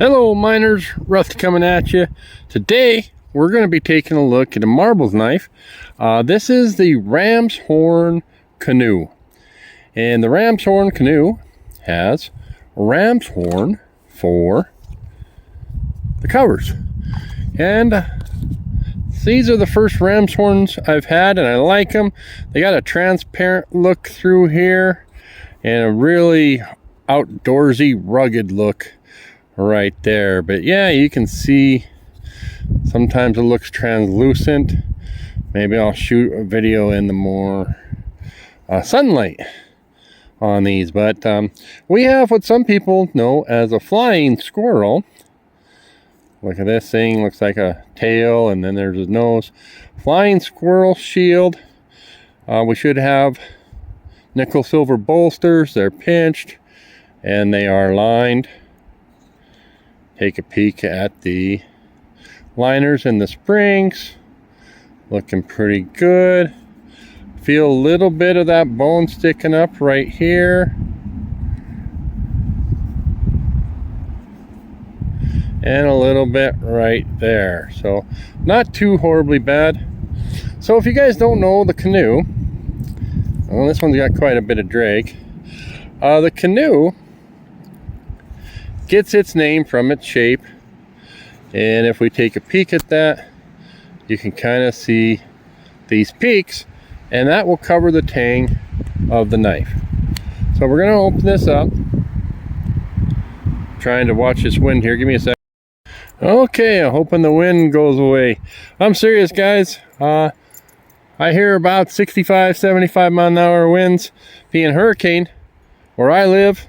Hello miners, Rusty coming at you. Today we're going to be taking a look at a marbles knife. This is the Ram's Horn Canoe. And the Ram's Horn Canoe has a ram's horn for the covers. And these are the first ram's horns I've had, and I like them. They got a transparent look through here and a really outdoorsy, rugged look right there. But yeah, you can see sometimes it looks translucent. Maybe I'll shoot a video in the more sunlight on these. But we have what some people know as a flying squirrel. Look at this thing, looks like a tail, and then there's his nose. Flying squirrel shield. We should have nickel silver bolsters. They're pinched and they are lined. Take a peek at the liners and the springs. Looking pretty good. Feel a little bit of that bone sticking up right here. And a little bit right there. So not too horribly bad. So if you guys don't know the Canoe, well, this one's got quite a bit of drag. The Canoe gets its name from its shape, and if we take a peek at that, you can kind of see these peaks, and that will cover the tang of the knife. So we're going to open this up. Trying to watch this wind here. Give me a second. Okay, I'm hoping the wind goes away. I'm serious, guys. I hear about 65, 75 mile an hour winds. Being hurricane where I live,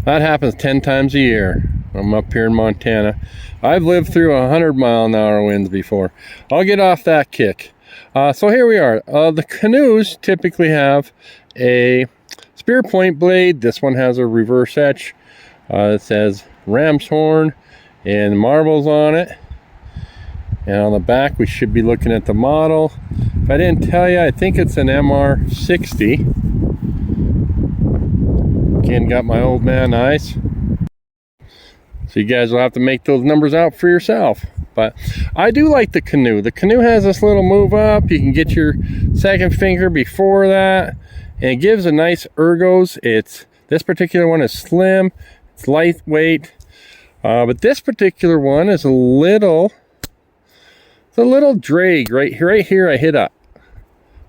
that happens 10 times a year. I'm up here in Montana. I've lived through 100 mile an hour winds before. I'll get off that kick. So here we are. The Canoes typically have a spear point blade. This one has a reverse etch. It says Ram's Horn and marbles on it. And on the back we should be looking at the model. If I didn't tell you, I think it's an MR360. Again, got my old man eyes. So you guys will have to make those numbers out for yourself. But I do like the Canoe. The Canoe has this little move up. You can get your second finger before that. And it gives a nice ergos. This particular one is slim. It's lightweight. But this particular one is a little drag right here. I hit up.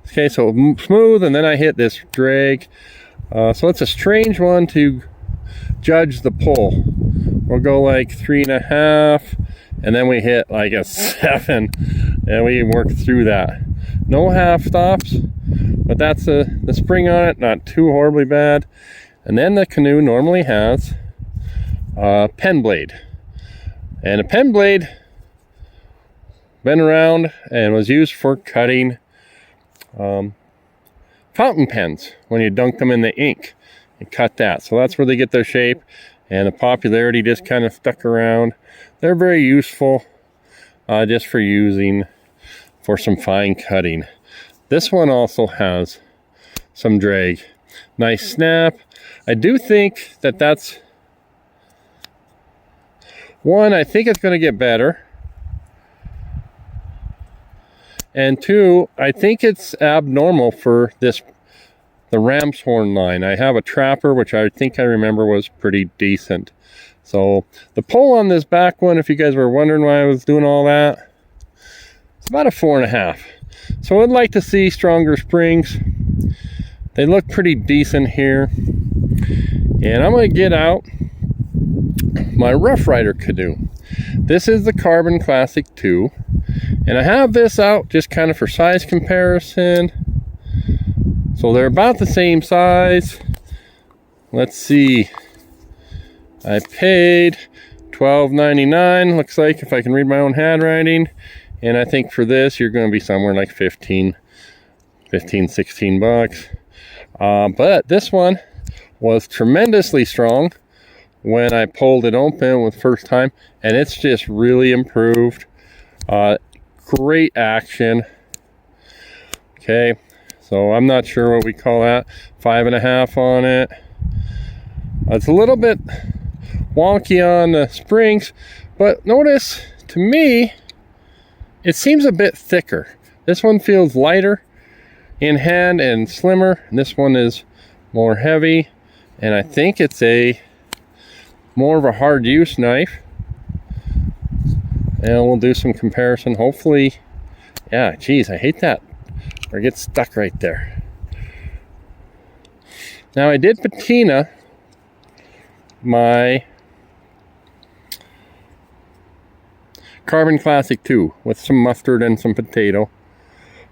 Okay, so smooth, and then I hit this drag. So it's a strange one to judge the pull. We'll go like 3.5, and then we hit like a 7, and we work through that. No half stops, but that's the spring on it, not too horribly bad. And then the Canoe normally has a pen blade. And a pen blade been around and was used for cutting fountain pens when you dunk them in the ink and cut that. So that's where they get their shape, and the popularity just kind of stuck around. They're very useful just for using for some fine cutting. This one also has some drag. Nice snap. I do think that's one, I think it's going to get better. And two, I think it's abnormal for the Ram's Horn line. I have a Trapper, which I think I remember was pretty decent. So the pull on this back one, if you guys were wondering why I was doing all that, it's about a 4.5. So I'd like to see stronger springs. They look pretty decent here. And I'm going to get out my Rough Rider Canoe. This is the Carbon Classic 2. And I have this out just kind of for size comparison. So they're about the same size. Let's see. I paid $12.99. Looks like, if I can read my own handwriting. And I think for this, you're going to be somewhere like 16 bucks. But this one was tremendously strong when I pulled it open with first time. And it's just really improved. Great action. Okay, so I'm not sure what we call that. 5.5 on it. It's a little bit wonky on the springs, but notice, to me, it seems a bit thicker. This one feels lighter in hand and slimmer, and this one is more heavy, and I think it's a more of a hard use knife. And we'll do some comparison, hopefully. Yeah, geez, I hate that, or it gets stuck right there. Now I did patina my Carbon Classic 2 with some mustard and some potato.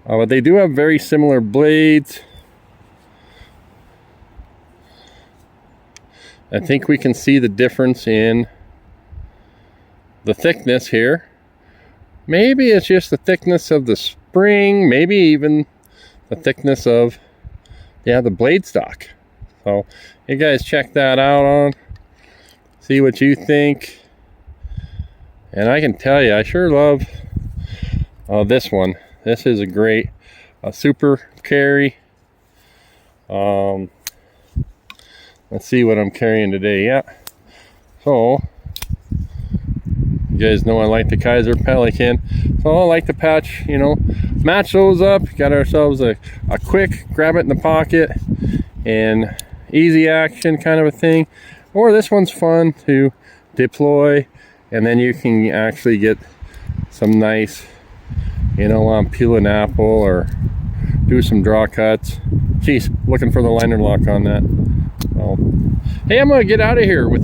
But they do have very similar blades. I think we can see the difference in the thickness here. Maybe it's just the thickness of the spring, maybe even the thickness of, yeah, the blade stock. So you guys check that out on, see what you think. And I can tell you, I sure love this one. This is a great super carry. Let's see what I'm carrying today. Yeah, so you guys know I like the Kaiser Pelican, so I like to patch, you know, match those up. Got ourselves a quick grab it in the pocket and easy action kind of a thing. Or this one's fun to deploy, and then you can actually get some nice, you know, peel an apple or do some draw cuts. Geez, looking for the liner lock on that. So, hey, I'm gonna get out of here with this.